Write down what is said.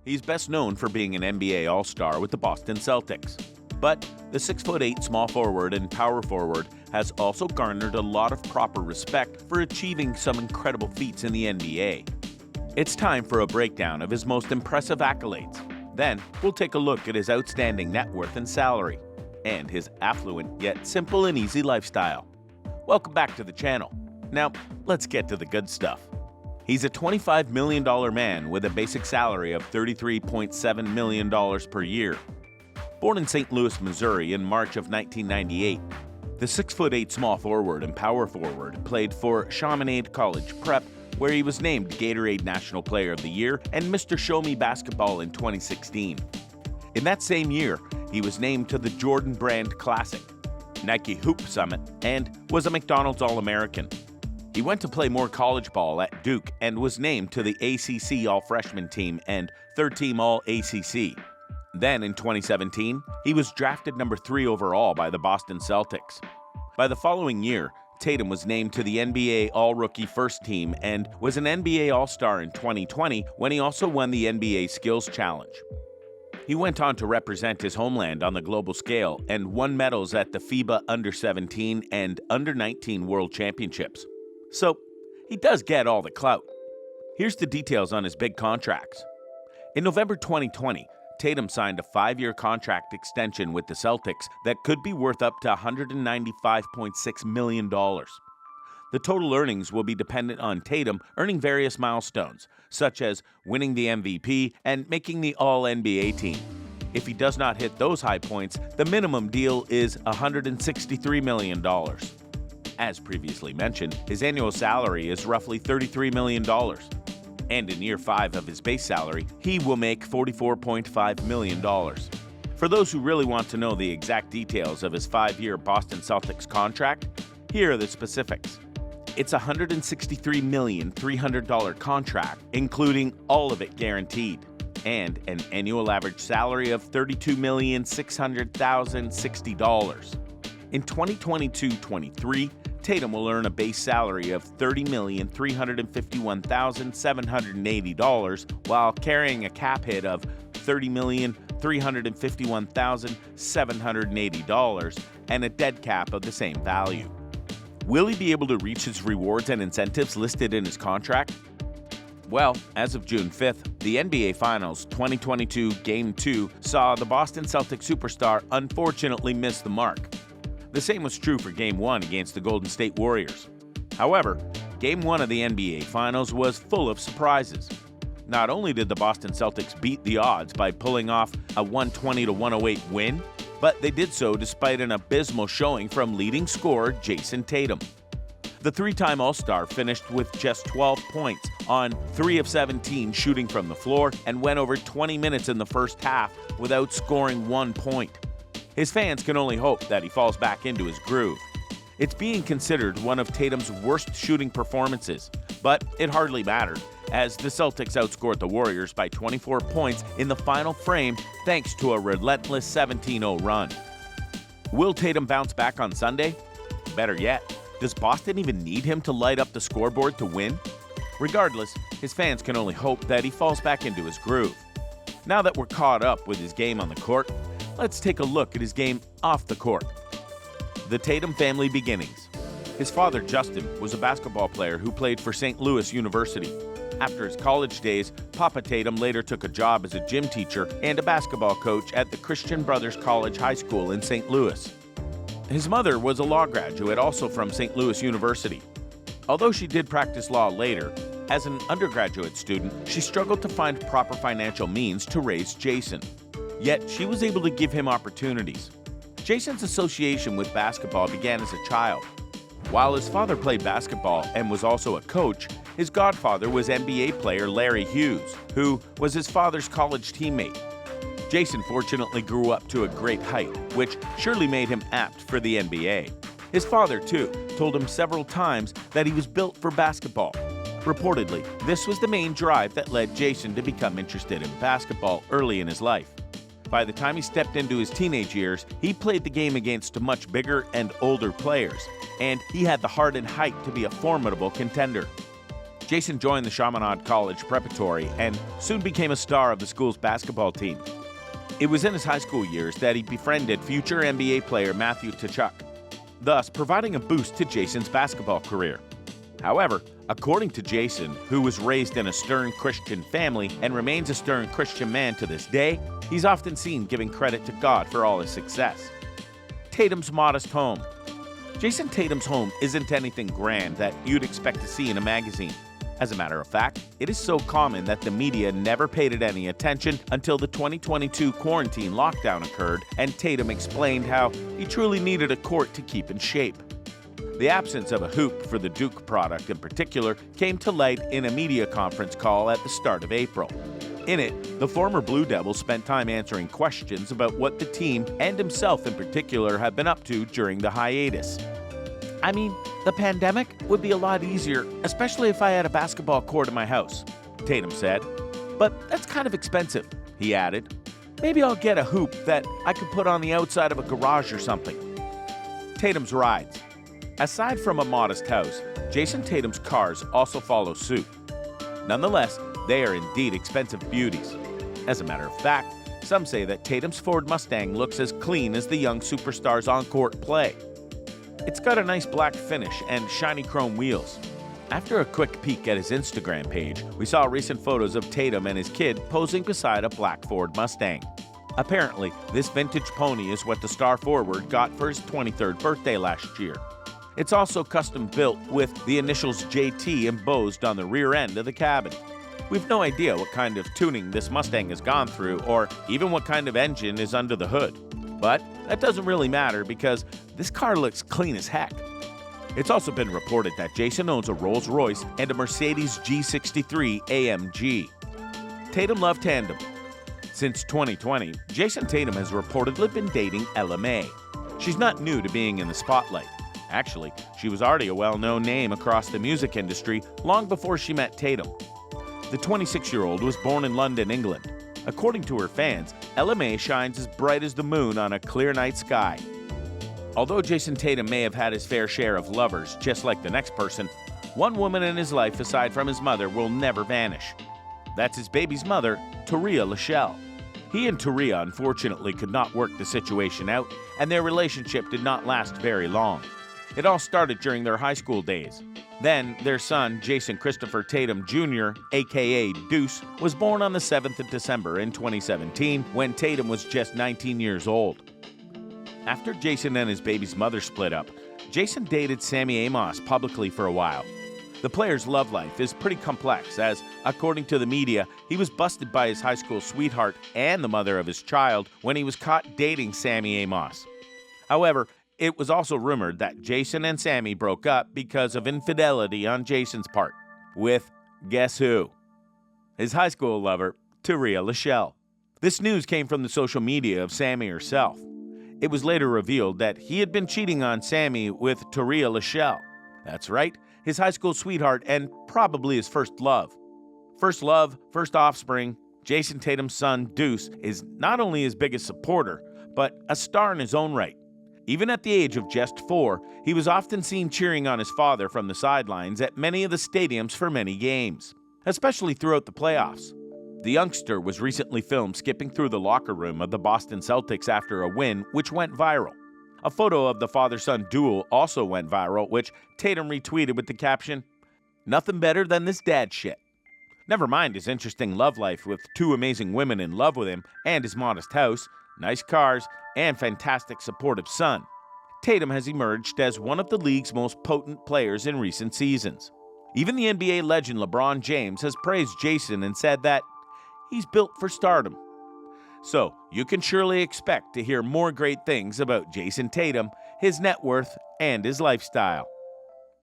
He's best known for being an NBA All-Star with the Boston Celtics. But the 6'8" small forward and power forward has also garnered a lot of proper respect for achieving some incredible feats in the NBA. It's time for a breakdown of his most impressive accolades. Then, we'll take a look at his outstanding net worth and salary, and his affluent yet simple and easy lifestyle. Welcome back to the channel. Now, let's get to the good stuff. He's a $25 million man with a basic salary of $33.7 million per year. Born in St. Louis, Missouri in March of 1998, the 6'8" small forward and power forward played for Chaminade College Prep, where he was named Gatorade National Player of the Year and Mr. Show Me Basketball in 2016. In that same year, he was named to the Jordan Brand Classic, Nike Hoop Summit, and was a McDonald's All-American. He went to play more college ball at Duke and was named to the ACC All-Freshman Team and third-team All-ACC. Then, in 2017, he was drafted number 3 overall by the Boston Celtics. By the following year, Tatum was named to the NBA All-Rookie First Team and was an NBA All-Star in 2020 when he also won the NBA Skills Challenge. He went on to represent his homeland on the global scale and won medals at the FIBA Under-17 and Under-19 World Championships. So, he does get all the clout. Here's the details on his big contracts. In November 2020, Tatum signed a 5-year contract extension with the Celtics that could be worth up to $195.6 million. The total earnings will be dependent on Tatum earning various milestones, such as winning the MVP and making the All-NBA team. If he does not hit those high points, the minimum deal is $163 million. As previously mentioned, his annual salary is roughly $33 million. And in year 5 of his base salary, he will make $44.5 million. For those who really want to know the exact details of his 5-year Boston Celtics contract, here are the specifics. It's a $163,300 contract, including all of it guaranteed, and an annual average salary of $32,600,060. In 2022-23, Tatum will earn a base salary of $30,351,780 while carrying a cap hit of $30,351,780 and a dead cap of the same value. Will he be able to reach his rewards and incentives listed in his contract? Well, as of June 5th, the NBA Finals 2022 Game 2 saw the Boston Celtics superstar unfortunately miss the mark. The same was true for Game 1 against the Golden State Warriors. However, Game 1 of the NBA Finals was full of surprises. Not only did the Boston Celtics beat the odds by pulling off a 120-108 win, but they did so despite an abysmal showing from leading scorer Jayson Tatum. The 3-time All-Star finished with just 12 points on 3 of 17 shooting from the floor and went over 20 minutes in the first half without scoring 1 point. His fans can only hope that he falls back into his groove. It's being considered one of Tatum's worst shooting performances, but it hardly mattered, as the Celtics outscored the Warriors by 24 points in the final frame thanks to a relentless 17-0 run. Will Tatum bounce back on Sunday? Better yet, does Boston even need him to light up the scoreboard to win? Regardless, his fans can only hope that he falls back into his groove. Now that we're caught up with his game on the court, let's take a look at his game off the court. The Taytum family beginnings. His father, Justin, was a basketball player who played for St. Louis University. After his college days, Papa Taytum later took a job as a gym teacher and a basketball coach at the Christian Brothers College High School in St. Louis. His mother was a law graduate, also from St. Louis University. Although she did practice law later, as an undergraduate student, she struggled to find proper financial means to raise Jayson. Yet, she was able to give him opportunities. Jayson's association with basketball began as a child. While his father played basketball and was also a coach, his godfather was NBA player Larry Hughes, who was his father's college teammate. Jayson fortunately grew up to a great height, which surely made him apt for the NBA. His father, too, told him several times that he was built for basketball. Reportedly, this was the main drive that led Jayson to become interested in basketball early in his life. By the time he stepped into his teenage years, he played the game against much bigger and older players, and he had the heart and height to be a formidable contender. Jayson joined the Chaminade College Preparatory and soon became a star of the school's basketball team. It was in his high school years that he befriended future NBA player Matthew Tkachuk, thus providing a boost to Jayson's basketball career. However, according to Jayson, who was raised in a stern Christian family and remains a stern Christian man to this day, he's often seen giving credit to God for all his success. Tatum's modest home. Jayson Tatum's home isn't anything grand that you'd expect to see in a magazine. As a matter of fact, it is so common that the media never paid it any attention until the 2022 quarantine lockdown occurred and Tatum explained how he truly needed a court to keep in shape. The absence of a hoop for the Duke product in particular came to light in a media conference call at the start of April. In it, the former Blue Devil spent time answering questions about what the team and himself in particular have been up to during the hiatus. I mean, the pandemic would be a lot easier, especially if I had a basketball court in my house, Tatum said. But that's kind of expensive, he added. Maybe I'll get a hoop that I could put on the outside of a garage or something. Tatum's rides. Aside from a modest house, Jayson Tatum's cars also follow suit. Nonetheless, they are indeed expensive beauties. As a matter of fact, some say that Tatum's Ford Mustang looks as clean as the young superstar's on-court play. It's got a nice black finish and shiny chrome wheels. After a quick peek at his Instagram page, we saw recent photos of Tatum and his kid posing beside a black Ford Mustang. Apparently, this vintage pony is what the star forward got for his 23rd birthday last year. It's also custom built with the initials JT embossed on the rear end of the cabin. We've no idea what kind of tuning this Mustang has gone through or even what kind of engine is under the hood. But that doesn't really matter because this car looks clean as heck. It's also been reported that Jayson owns a Rolls-Royce and a Mercedes G63 AMG. Tatum love Tandem. Since 2020, Jayson Tatum has reportedly been dating Ella Mai. She's not new to being in the spotlight. Actually, she was already a well-known name across the music industry long before she met Tatum. The 26-year-old was born in London, England. According to her fans, Ella Mai shines as bright as the moon on a clear night sky. Although Jayson Tatum may have had his fair share of lovers, just like the next person, one woman in his life aside from his mother will never vanish. That's his baby's mother, Toriah Lachell. He and Toriah unfortunately could not work the situation out, and their relationship did not last very long. It all started during their high school days. Then, their son, Jayson Christopher Tatum Jr., aka Deuce, was born on the 7th of December in 2017 when Tatum was just 19 years old. After Jayson and his baby's mother split up, Jayson dated Sammy Amos publicly for a while. The player's love life is pretty complex as, according to the media, he was busted by his high school sweetheart and the mother of his child when he was caught dating Sammy Amos. However, it was also rumored that Jayson and Sammy broke up because of infidelity on Jayson's part. With, guess who? His high school lover, Toriah Lachell. This news came from the social media of Sammy herself. It was later revealed that he had been cheating on Sammy with Toriah Lachell. That's right, his high school sweetheart and probably his first love. First love, first offspring, Jayson Tatum's son, Deuce, is not only his biggest supporter, but a star in his own right. Even at the age of just 4, he was often seen cheering on his father from the sidelines at many of the stadiums for many games, especially throughout the playoffs. The youngster was recently filmed skipping through the locker room of the Boston Celtics after a win, which went viral. A photo of the father-son duel also went viral, which Tatum retweeted with the caption, "Nothing better than this dad shit." Never mind his interesting love life with 2 amazing women in love with him and his modest house, nice cars, and fantastic supportive son. Tatum has emerged as one of the league's most potent players in recent seasons. Even the NBA legend LeBron James has praised Jayson and said that he's built for stardom. So, you can surely expect to hear more great things about Jayson Tatum, his net worth, and his lifestyle.